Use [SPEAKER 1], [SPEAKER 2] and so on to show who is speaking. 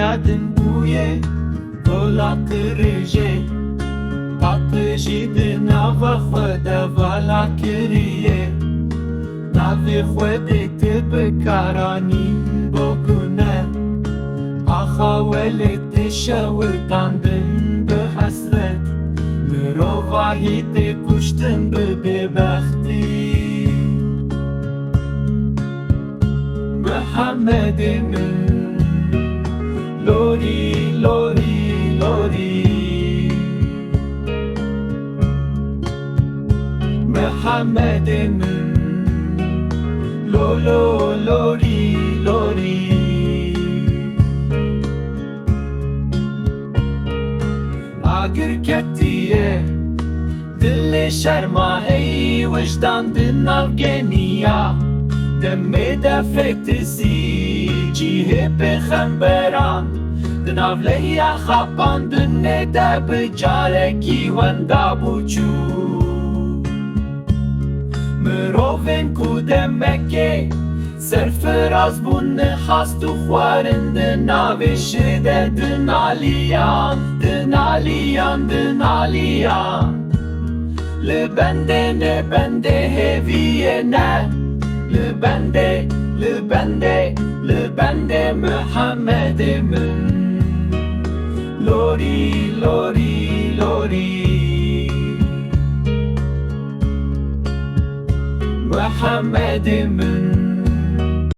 [SPEAKER 1] yadın buye Kola kırıcı Patlıcı nava khwada vala kiriye Navi khwede tebe karani bokune Akhawele teşavırtandın be hasret Mirovahi te kuştun be bebekti Muhammed'imin Lori, Lori, Lori Muhammed'imin Lolo, Lori, Lori Agir kettiye Dili şermahi Vecdan dinav geniya Demi defektisi Cihe peygamberan Dinav leya khapan Dine de bicareki Wenda buçu Mirovin ku demeke Serfiraz bunne hastu khwarin Dinavi şide dinaliyan Dinaliyan, dinaliyan Libende ne bende heviye ne Libende, libende, libende Muhammed'imin Lori, Lori, Lori Muhammed'imin